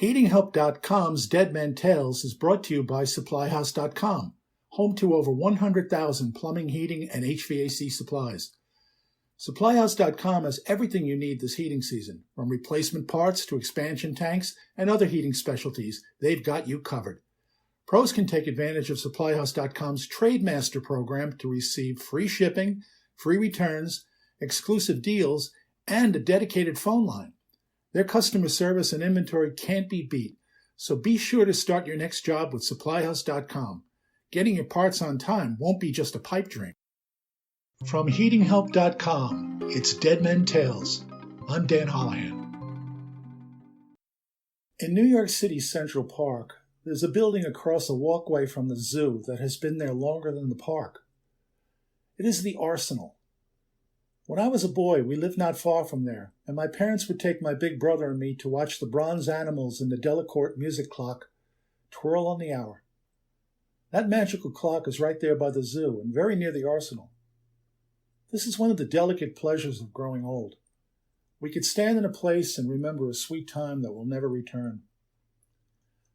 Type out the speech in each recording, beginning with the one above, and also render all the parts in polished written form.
HeatingHelp.com's Dead Men Tales is brought to you by SupplyHouse.com, home to over 100,000 plumbing, heating, and HVAC supplies. SupplyHouse.com has everything you need this heating season, from replacement parts to expansion tanks and other heating specialties. They've got you covered. Pros can take advantage of SupplyHouse.com's Trademaster program to receive free shipping, free returns, exclusive deals, and a dedicated phone line. Their customer service and inventory can't be beat, so be sure to start your next job with SupplyHouse.com. Getting your parts on time won't be just a pipe dream. From HeatingHelp.com, it's Dead Men Tales. I'm Dan Holohan. In New York City's Central Park, there's a building across a walkway from the zoo that has been there longer than the park. It is the Arsenal. When I was a boy, we lived not far from there, and my parents would take my big brother and me to watch the bronze animals in the Delacorte music clock twirl on the hour. That magical clock is right there by the zoo and very near the Arsenal. This is one of the delicate pleasures of growing old. We could stand in a place and remember a sweet time that will never return.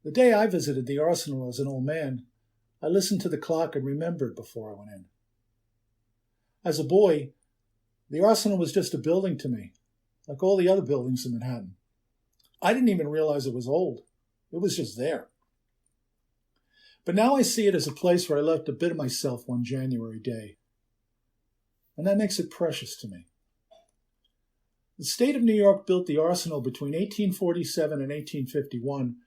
The day I visited the Arsenal as an old man, I listened to the clock and remembered before I went in. As a boy, the Arsenal was just a building to me, like all the other buildings in Manhattan. I didn't even realize it was old. It was just there. But now I see it as a place where I left a bit of myself one January day. And that makes it precious to me. The state of New York built the Arsenal between 1847 and 1851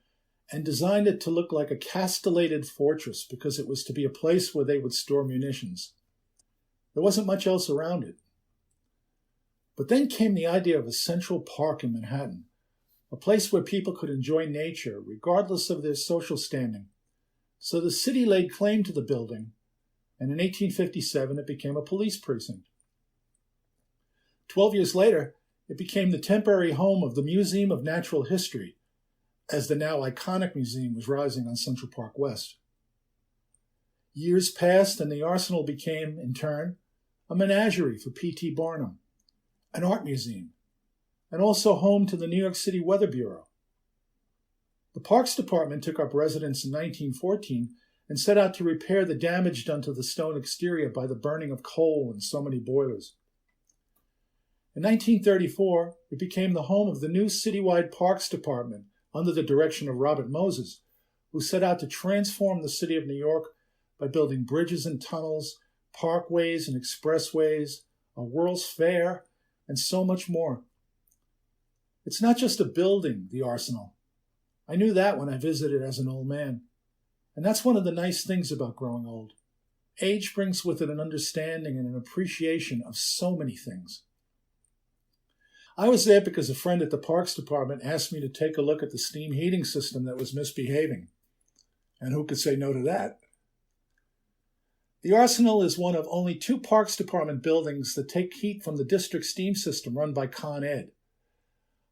and designed it to look like a castellated fortress because it was to be a place where they would store munitions. There wasn't much else around it. But then came the idea of a central park in Manhattan, a place where people could enjoy nature regardless of their social standing. So the city laid claim to the building, and in 1857 it became a police precinct. 12 years later, it became the temporary home of the Museum of Natural History, as the now iconic museum was rising on Central Park West. Years passed, and the Arsenal became, in turn, a menagerie for P.T. Barnum, an art museum, and also home to the New York City Weather Bureau. The Parks Department took up residence in 1914 and set out to repair the damage done to the stone exterior by the burning of coal in so many boilers. In 1934, it became the home of the new citywide Parks Department under the direction of Robert Moses, who set out to transform the city of New York by building bridges and tunnels, parkways and expressways, a World's Fair, and so much more. It's not just a building, the Arsenal. I knew that when I visited as an old man. And that's one of the nice things about growing old. Age brings with it an understanding and an appreciation of so many things. I was there because a friend at the Parks Department asked me to take a look at the steam heating system that was misbehaving. And who could say no to that? The Arsenal is one of only 2 Parks Department buildings that take heat from the district steam system run by Con Ed.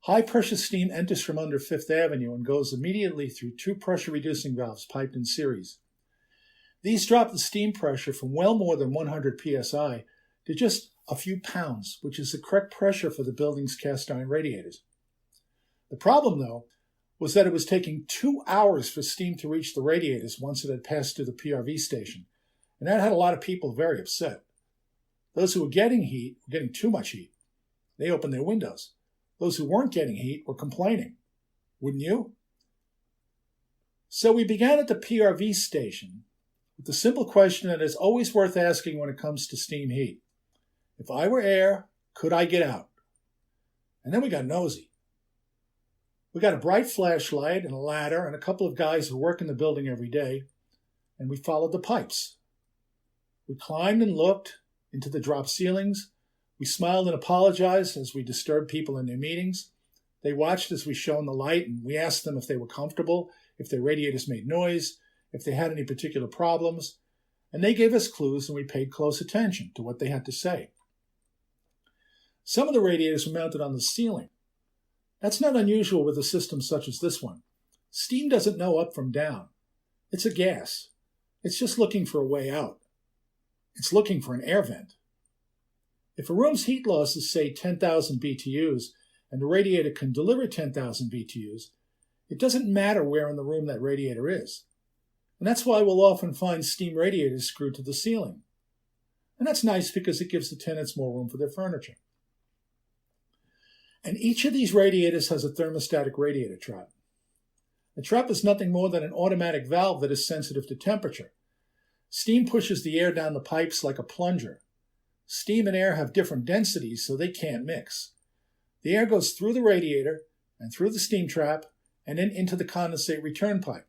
High-pressure steam enters from under Fifth Avenue and goes immediately through 2 pressure-reducing valves piped in series. These drop the steam pressure from well more than 100 psi to just a few pounds, which is the correct pressure for the building's cast-iron radiators. The problem, though, was that it was taking 2 hours for steam to reach the radiators once it had passed through the PRV station, and that had a lot of people very upset. Those who were getting heat were getting too much heat. They opened their windows. Those who weren't getting heat were complaining. Wouldn't you? So we began at the PRV station with the simple question that is always worth asking when it comes to steam heat. If I were air, could I get out? And then we got nosy. We got a bright flashlight and a ladder and a couple of guys who work in the building every day, and we followed the pipes. We climbed and looked into the drop ceilings. We smiled and apologized as we disturbed people in their meetings. They watched as we shone the light, and we asked them if they were comfortable, if their radiators made noise, if they had any particular problems, and they gave us clues, and we paid close attention to what they had to say. Some of the radiators were mounted on the ceiling. That's not unusual with a system such as this one. Steam doesn't know up from down. It's a gas. It's just looking for a way out. It's looking for an air vent. If a room's heat loss is, say, 10,000 BTUs, and the radiator can deliver 10,000 BTUs, It doesn't matter where in the room that radiator is. And that's why we'll often find steam radiators screwed to the ceiling. And that's nice because it gives the tenants more room for their furniture. And each of these radiators has a thermostatic radiator trap. The trap is nothing more than an automatic valve that is sensitive to temperature. Steam pushes the air down the pipes like a plunger. Steam and air have different densities, so they can't mix. The air goes through the radiator and through the steam trap and then into the condensate return pipe.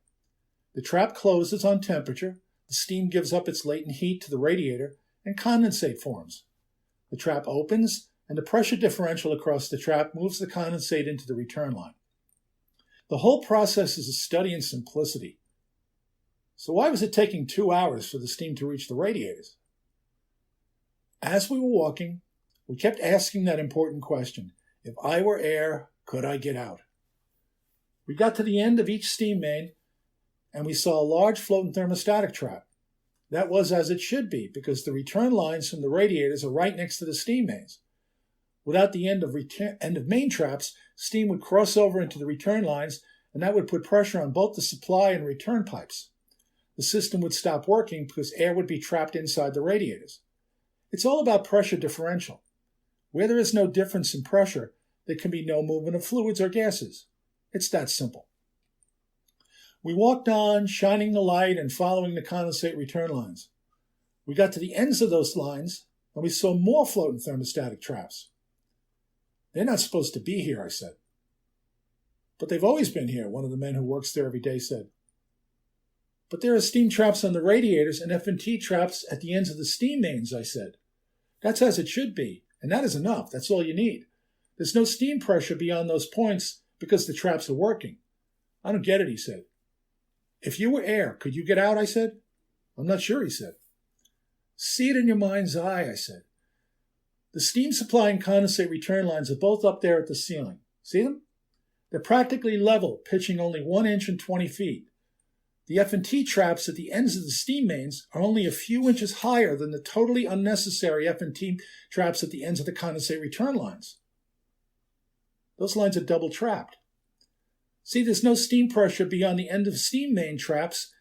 The trap closes on temperature, the steam gives up its latent heat to the radiator, and condensate forms. The trap opens, and the pressure differential across the trap moves the condensate into the return line. The whole process is a study in simplicity. So why was it taking 2 hours for the steam to reach the radiators? As we were walking, we kept asking that important question: if I were air, could I get out? We got to the end of each steam main, and we saw a large floating thermostatic trap. That was as it should be, because the return lines from the radiators are right next to the steam mains. Without the end of main traps, steam would cross over into the return lines, and that would put pressure on both the supply and return pipes. The system would stop working because air would be trapped inside the radiators. It's all about pressure differential. Where there is no difference in pressure, there can be no movement of fluids or gases. It's that simple. We walked on, shining the light and following the condensate return lines. We got to the ends of those lines, and we saw more floating thermostatic traps. They're not supposed to be here, I said. But they've always been here, one of the men who works there every day said. But there are steam traps on the radiators and F&T traps at the ends of the steam mains, I said. That's as it should be, and that is enough. That's all you need. There's no steam pressure beyond those points because the traps are working. I don't get it, he said. If you were air, could you get out, I said. I'm not sure, he said. See it in your mind's eye, I said. The steam supply and condensate return lines are both up there at the ceiling. See them? They're practically level, pitching only 1 inch and 20 feet. The F&T traps at the ends of the steam mains are only a few inches higher than the totally unnecessary F&T traps at the ends of the condensate return lines. Those lines are double trapped. See, there's no steam pressure beyond the end of steam main traps,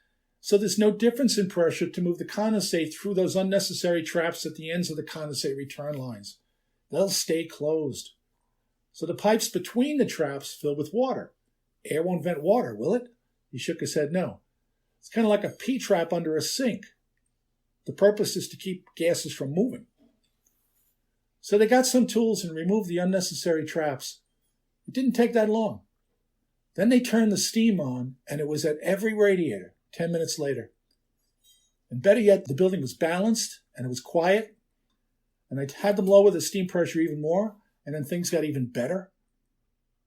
so there's no difference in pressure to move the condensate through those unnecessary traps at the ends of the condensate return lines. They'll stay closed. So the pipes between the traps fill with water. Air won't vent water, will it? He shook his head no. It's kind of like a P-trap under a sink. The purpose is to keep gases from moving. So they got some tools and removed the unnecessary traps. It didn't take that long. Then they turned the steam on, and it was at every radiator 10 minutes later. And better yet, the building was balanced, and it was quiet, and I had them lower the steam pressure even more, and then things got even better.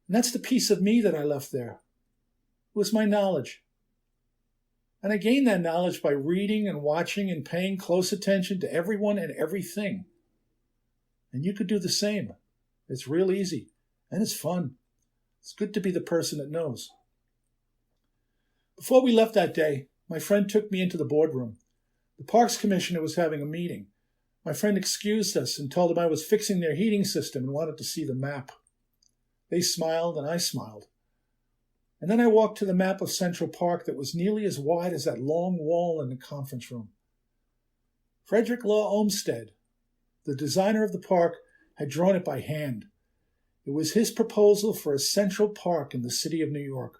And that's the piece of me that I left there. It was my knowledge. And I gained that knowledge by reading and watching and paying close attention to everyone and everything. And you could do the same. It's real easy, and it's fun. It's good to be the person that knows. Before we left that day, my friend took me into the boardroom. The Parks Commissioner was having a meeting. My friend excused us and told him I was fixing their heating system and wanted to see the map. They smiled and I smiled. And then I walked to the map of Central Park that was nearly as wide as that long wall in the conference room. Frederick Law Olmsted, the designer of the park, had drawn it by hand. It was his proposal for a central park in the city of New York.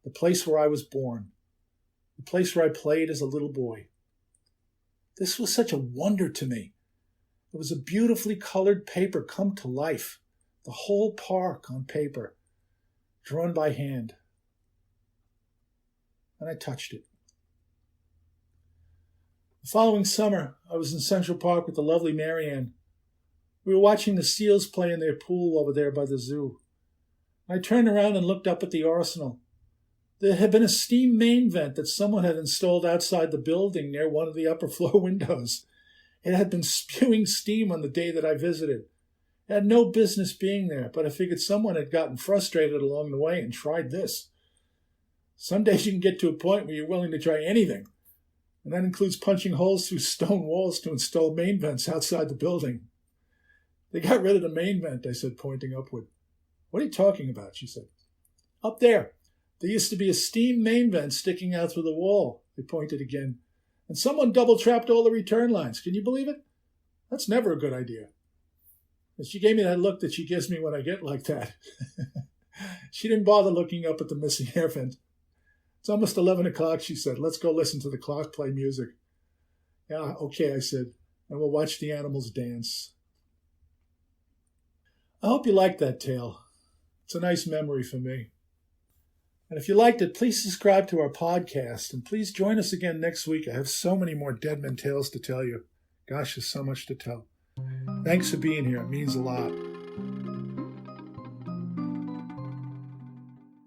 The place where I was born. The place where I played as a little boy. This was such a wonder to me. It was a beautifully colored paper come to life. The whole park on paper, drawn by hand. And I touched it. The following summer, I was in Central Park with the lovely Marianne. We were watching the seals play in their pool over there by the zoo. I turned around and looked up at the arsenal. There had been a steam main vent that someone had installed outside the building near one of the upper floor windows. It had been spewing steam on the day that I visited. It had no business being there, but I figured someone had gotten frustrated along the way and tried this. Some days you can get to a point where you're willing to try anything, and that includes punching holes through stone walls to install main vents outside the building. They got rid of the main vent, I said, pointing upward. What are you talking about? She said. Up there. There used to be a steam main vent sticking out through the wall. They pointed again. And someone double-trapped all the return lines. Can you believe it? That's never a good idea. And she gave me that look that she gives me when I get like that. She didn't bother looking up at the missing air vent. It's almost 11 o'clock, she said. Let's go listen to the clock play music. Yeah, okay, I said. And we'll watch the animals dance. I hope you liked that tale. It's a nice memory for me. And if you liked it, please subscribe to our podcast. And please join us again next week. I have so many more Deadman tales to tell you. Gosh, there's so much to tell. Thanks for being here. It means a lot.